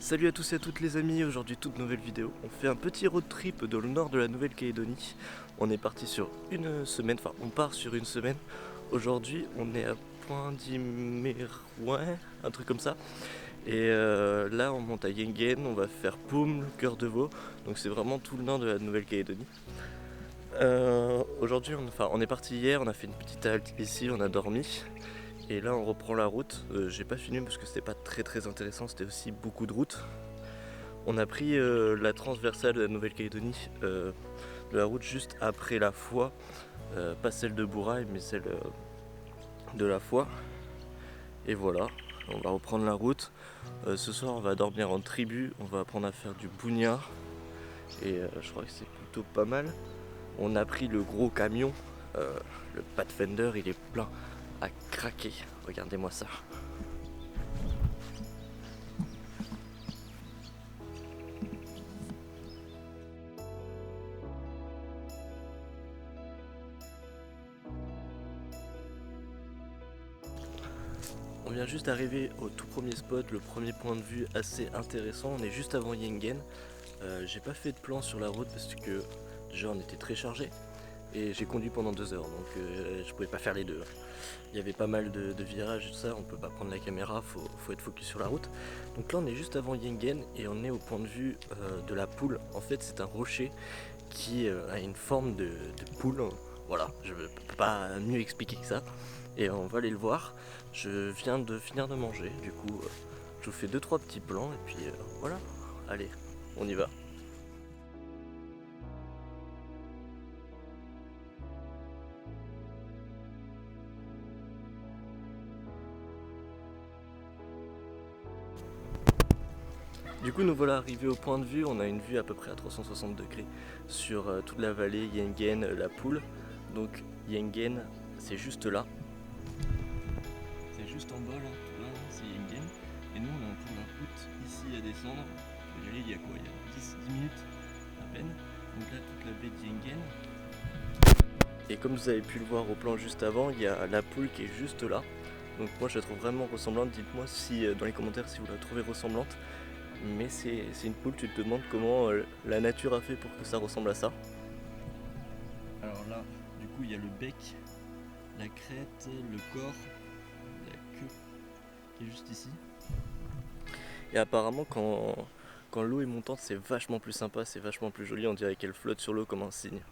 Salut à tous et à toutes les amis, aujourd'hui toute nouvelle vidéo. On fait un petit road trip dans le nord de la Nouvelle-Calédonie. On est parti sur une semaine, enfin on part sur une semaine. Aujourd'hui on est à Point d'Imérouin, un truc comme ça. Et là on monte à Yengen, on va faire Poum, Cœur de Veau. Donc c'est vraiment tout le nord de la Nouvelle-Calédonie. Aujourd'hui on est parti hier, on a fait une petite halte ici, on a dormi. Et là on reprend la route, j'ai pas filmé parce que c'était pas très intéressant, c'était aussi beaucoup de route. On a pris la transversale de la Nouvelle-Calédonie, de la route juste après la Foix, pas celle de Bourail mais celle de la Foix. Et voilà, on va reprendre la route. Ce soir on va dormir en tribu, on va apprendre à faire du bougnard. Et je crois que c'est plutôt pas mal. On a pris le gros camion, le Pathfinder, il est plein à craquer, regardez-moi ça. On vient juste d'arriver au tout premier spot, le premier point de vue assez intéressant, on est juste avant Yengen. J'ai pas fait de plan sur la route parce que déjà on était très chargé et j'ai conduit pendant 2 heures donc je pouvais pas faire les deux. Il y avait pas mal de virages et tout ça, on peut pas prendre la caméra, faut être focus sur la route. Donc là on est juste avant Yengen et on est au point de vue de la poule. En fait c'est un rocher qui a une forme de poule, voilà, je peux pas mieux expliquer que ça. Et on va aller le voir. Je viens de finir de manger, du coup je vous fais 2-3 petits plans et puis voilà, allez, on y va. Du coup nous voilà arrivés au point de vue, on a une vue à peu près à 360 degrés sur toute la vallée, Yengen, la poule. Donc Yengen c'est juste là. C'est juste en bas là, c'est Yengen. Et nous on a encore la route ici à descendre. Il y a quoi, il y a 10 minutes à peine. Donc là toute la baie de Yengen. Et comme vous avez pu le voir au plan juste avant, il y a la poule qui est juste là. Donc moi je la trouve vraiment ressemblante, dites-moi si dans les commentaires si vous la trouvez ressemblante. Mais c'est une poule, tu te demandes comment la nature a fait pour que ça ressemble à ça. Alors là, du coup il y a le bec, la crête, le corps, la queue qui est juste ici. Et apparemment quand l'eau est montante c'est vachement plus sympa, c'est vachement plus joli, on dirait qu'elle flotte sur l'eau comme un cygne.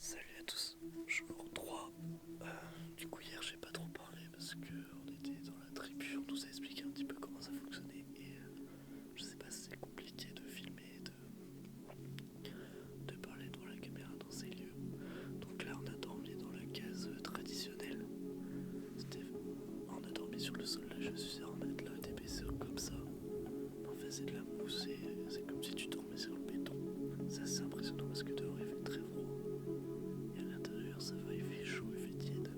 Salut à tous, jour 3. Du coup hier j'ai pas trop parlé parce qu'on était dans la tribu, on nous a expliqué un petit peu comment ça fonctionnait et je sais pas si c'est compliqué de filmer, de parler devant la caméra dans ces lieux. Donc là on a dormi dans la case traditionnelle. On a dormi sur le sol, là je suis sur un matelas d'épaisseur comme ça. En fait c'est de la mousse et c'est comme si tu dormais sur le béton. C'est assez impressionnant parce que dehors il fait très froid. Et à l'intérieur ça va, il fait chaud, il fait tiède.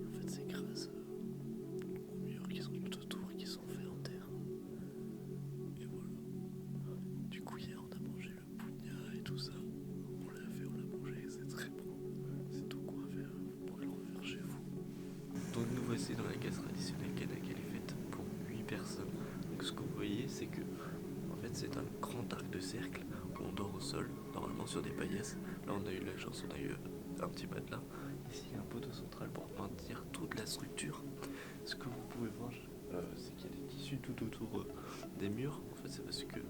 Et en fait c'est grâce aux murs qui sont tout autour, qui sont faits en terre. Et voilà. Du coup hier on a mangé le pougna et tout ça. On l'a fait, on l'a mangé, c'est très bon. C'est tout qu'on va faire, vous pourrez le refaire chez vous. Donc nous voici dans la case traditionnelle Kanak, elle est faite pour 8 personnes. Donc ce que vous voyez c'est que c'est un grand arc de cercle où on dort au sol, normalement sur des paillasses. Là on a eu la chance, on a eu un petit matelas. Ici il y a un poteau central pour maintenir toute la structure. Ce que vous pouvez voir, c'est qu'il y a des tissus tout autour des murs. En fait c'est parce que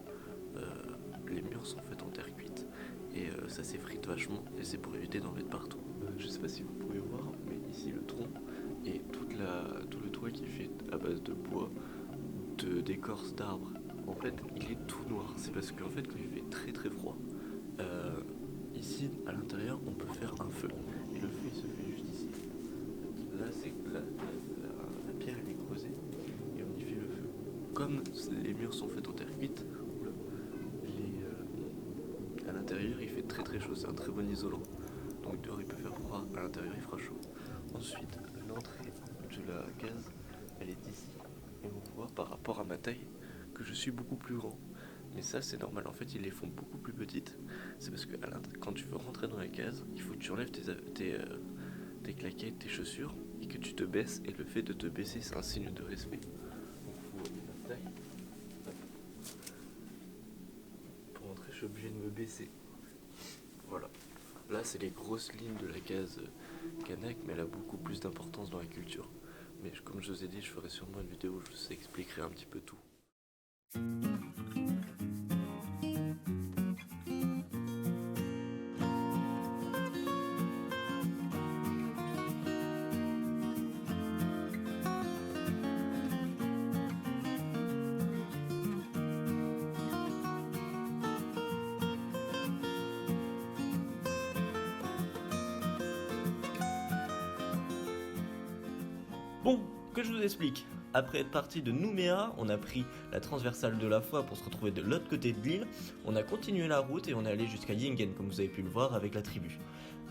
les murs sont faits en terre cuite et ça s'effrite vachement et c'est pour éviter d'en mettre partout. Je sais pas si vous pouvez voir, mais ici le tronc et tout le toit qui est fait à base de bois, d'écorce d'arbres. En fait, il est tout noir. C'est parce qu'en fait, quand il fait très très froid, ici à l'intérieur, on peut faire un feu. Et le feu, il se fait juste ici. Là, c'est la pierre, elle est creusée et on y fait le feu. Comme les murs sont faits en terre cuite, à l'intérieur, il fait très très chaud. C'est un très bon isolant. Donc dehors, il peut faire froid. À l'intérieur, il fera chaud. Ensuite, l'entrée de la case, elle est ici. Et on voit par rapport à ma taille que je suis beaucoup plus grand. Mais ça c'est normal, en fait ils les font beaucoup plus petites. C'est parce que quand tu veux rentrer dans la case, il faut que tu enlèves tes claquettes, tes chaussures et que tu te baisses. Et le fait de te baisser c'est un signe de respect. Donc vous voyez ma taille. Pour rentrer je suis obligé de me baisser. Voilà. Là c'est les grosses lignes de la case Kanak, mais elle a beaucoup plus d'importance dans la culture. Mais comme je vous ai dit, je ferai sûrement une vidéo où je vous expliquerai un petit peu tout. Bon, que je vous explique. Après être parti de Nouméa, on a pris la transversale de la Foi pour se retrouver de l'autre côté de l'île. On a continué la route et on est allé jusqu'à Yingen, comme vous avez pu le voir avec la tribu.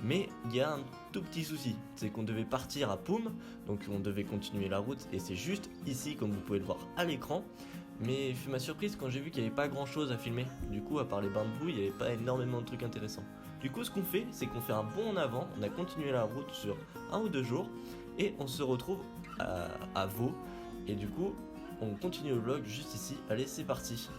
Mais il y a un tout petit souci, c'est qu'on devait partir à Poum, donc on devait continuer la route et c'est juste ici, comme vous pouvez le voir à l'écran. Mais fut ma surprise quand j'ai vu qu'il n'y avait pas grand chose à filmer. Du coup, à part les bains de boue, il n'y avait pas énormément de trucs intéressants. Du coup, ce qu'on fait, c'est qu'on fait un bond en avant, on a continué la route sur 1 ou 2 jours et on se retrouve à Vaud. Et du coup, on continue le vlog juste ici. Allez, c'est parti.